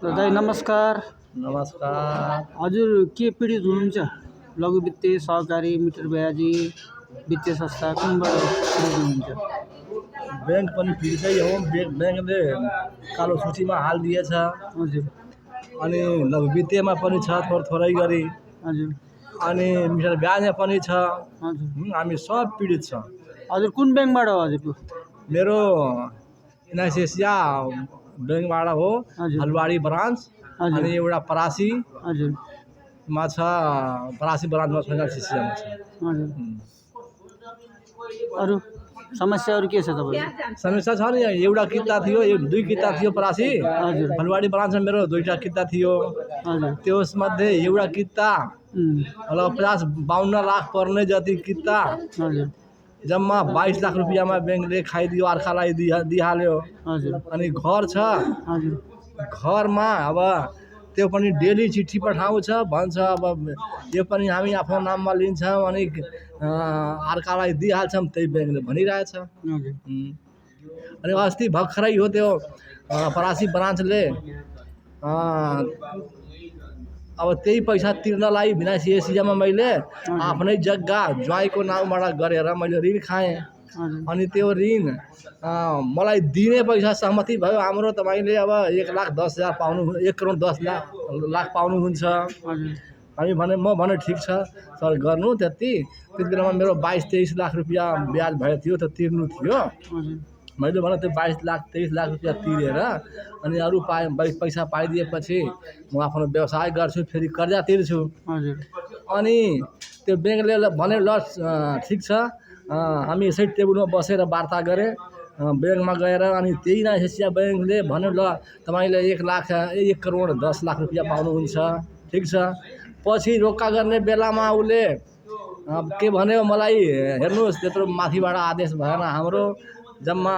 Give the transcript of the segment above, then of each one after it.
दाइ नमस्कार। नमस्कार। हजुर के पीडित हुनुहुन्छ? लघु वित्तीय सहकारी मिटर ब्याजी वित्तीय संस्था कुनबाट पीडित हुनुहुन्छ? बैंक पनि पीडितै हो। बैंकले कालो सूचीमा हालिदिएछ। हजुर अनि लघु वित्तीयमा पनि छ थोरै गरी। हजुर अनि मिटर ब्याजमा पनि छ। हजुर हामी सब पीडित छ। हजुर कुन बैंकबाट हो हजुरको? मेरो एनआइसिएसिया बैंकबाट हो, हजुर फलवाडी ब्रान्च। हजुर अनि एउटा हजुर छ परासी ब्रान्चमा छ, एनआइसिएसियामा छ। हजुर अरू समस्याहरू के छ तपाईको? समस्या छ नि, एउटा किता थियो, दुई किता थियो परासी। हजुर फलवाडी ब्रान्चमा मेरो दुईटा किता थियो। हजुर त्यसमध्ये एउटा किता मतलब 50-52 लाख पर्ने जति किता हजुर जम्मा 22 लाख रुपियाँमा बैंकले खाइदियो, अर्कालाई दिइहाल्यो। हजुर अनि घर छ, हजुर घरमा अब त्यो पनि डेली चिठी पठाउँछ, भन्छ अब यो पनि हामी आफ्नो नाममा लिन्छौँ अनि अर्कालाई दिइहाल्छौँ, त्यही बैंकले भनिरहेछ। हजुर अनि अस्ति भर्खरै हो त्यो परासी ब्रान्चले अब त्यही पैसा तिर्नलाई एनआइसिएसियामा मैले आफ्नै जग्गा ज्वाइँको नामबाट गरेर मैले ऋण खाएँ। अनि त्यो ऋण मलाई दिने पैसा सहमति भयो हाम्रो, तपाईँले अब 1,10,000 पाउनु, 1,10,00,000 पाउनुहुन्छ। हामी भने म भने ठिक छ सर गर्नु त्यति। त्यति बेलामा मेरो 22-23 लाख रुपियाँ ब्याज भयो थियो, त्यो तिर्नु थियो। मैले भने त्यो 22-23 लाख रुपियाँ तिरेर अनि अरू पैसा पाइदिएपछि म आफ्नो व्यवसाय गर्छु, फेरि कर्जा तिर्छु। अनि त्यो बैंकले भने ल ठिक छ, हामी यसै टेबलमा बसेर वार्ता गरेँ बैंकमा गएर। अनि त्यही एनआइसिएसिया बैंकले भन्यो ल तपाईँले 1,10,00,000 रुपियाँ पाउनुहुन्छ, ठिक छ। पछि रोक्का गर्ने बेलामा उसले के भन्यो मलाई, हेर्नुहोस् त्यत्रो माथिबाट आदेश भएन हाम्रो, जम्मा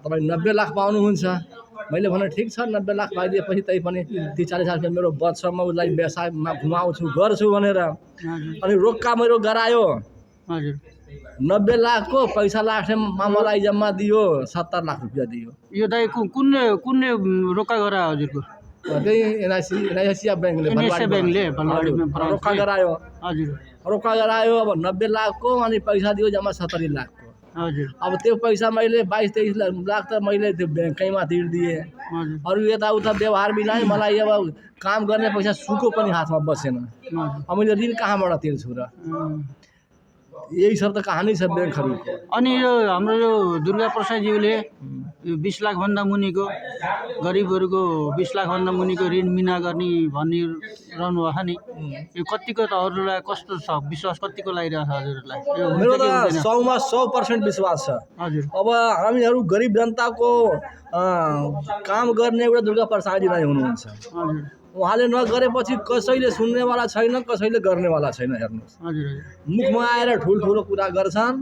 तपाईँ 90 लाख पाउनुहुन्छ। मैले भने ठिक छ, 90 लाख पाइदिएपछि त्यही पनि 30-40 लाख रुपियाँ मेरो बच्छ, म उसलाई व्यवसायमा घुमाउँछु गर्छु भनेर। अनि रोक्का मेरो गरायो। 90 लाखको पैसा लास्टमा मलाई जम्मा दियो 70 लाख रुपियाँ दियो। यो दाइ कुन रोक्का गरा हजुरको? त्यही एनआइसिएसिया बैंकले रोक्का गरायो। हजुर रोक्का गरायो अब 90 लाखको, अनि पैसा दियो जम्मा 70 लाखको। हजुर अब त्यो पैसा मैले 22-23 लाख त मैले त्यो बैंकैमा तिर्दिएँ। अरू यताउता व्यवहार मिलाएँ, मलाई अब काम गर्ने पैसा सुको पनि हातमा बसेन। अब मैले ऋण कहाँबाट तिर्छु र? यही सब त कहानी छ बैंकहरूको। अनि यो हाम्रो यो दुर्गा प्रसादज्यूले 20 लाखभन्दा मुनिको गरिबहरूको 20 लाखभन्दा मुनिको ऋण मिना गर्ने भनिरहनु भएको नि, यो कतिको त अरूलाई कस्तो छ, विश्वास कतिको लागिरहेको छ हजुरहरूलाई? मेरो त 100मा 100% विश्वास छ। हजुर अब हामीहरू गरिब जनताको काम गर्ने एउटा दुर्गा प्रसादजी नै हुनुहुन्छ। उहाँले नगरेपछि कसैले सुन्नेवाला छैन, कसैले गर्नेवाला छैन। हेर्नुहोस्, मुखमा आएर ठुल्ठुलो कुरा गर्छन्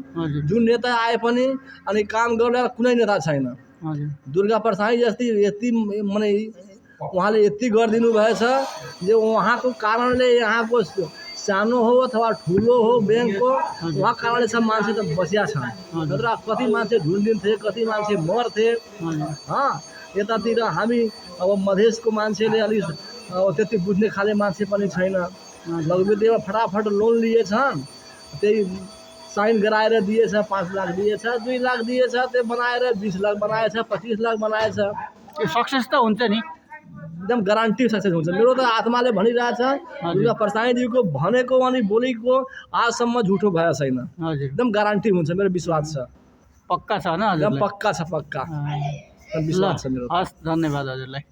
जुन नेता आए पनि, अनि काम गर्ने कुनै नेता छैन। दुर्गा प्रसाद जस्तै यति माने उहाँले यति गरिदिनु भएछ जे उहाँको कारणले यहाँको सानो हो अथवा ठुलो हो बैंकको, उहाँ कारणले सब मान्छे त बसिया छन्। नत्र कति मान्छे ढुल्दिन्थे, कति मान्छे मर्थे। यतातिर हामी अब मधेसको मान्छेले अलिक त्यति बुझ्ने खाले मान्छे पनि छैन। लघु वित्तीयमा फटाफट लोन लिएछन्, त्यही साइन गराएर दिएछ, 5 लाख दिएछ, 2 लाख दिएछ, त्यो बनाएर 20 लाख बनाएछ, 25 लाख बनाएछ। यो सक्सेस त हुन्छ नि, एकदम गारन्टी सक्सेस हुन्छ। मेरो त आत्माले भनिरहेछ दुर्गा प्रसादजीको भनेको अनि बोलेको आजसम्म झुठो भएको छैन। एकदम गारन्टी हुन्छ, मेरो विश्वास छ। पक्का छ न? एकदम पक्का छ, पक्का विश्वास छ मेरो। हस्, धन्यवाद हजुरलाई।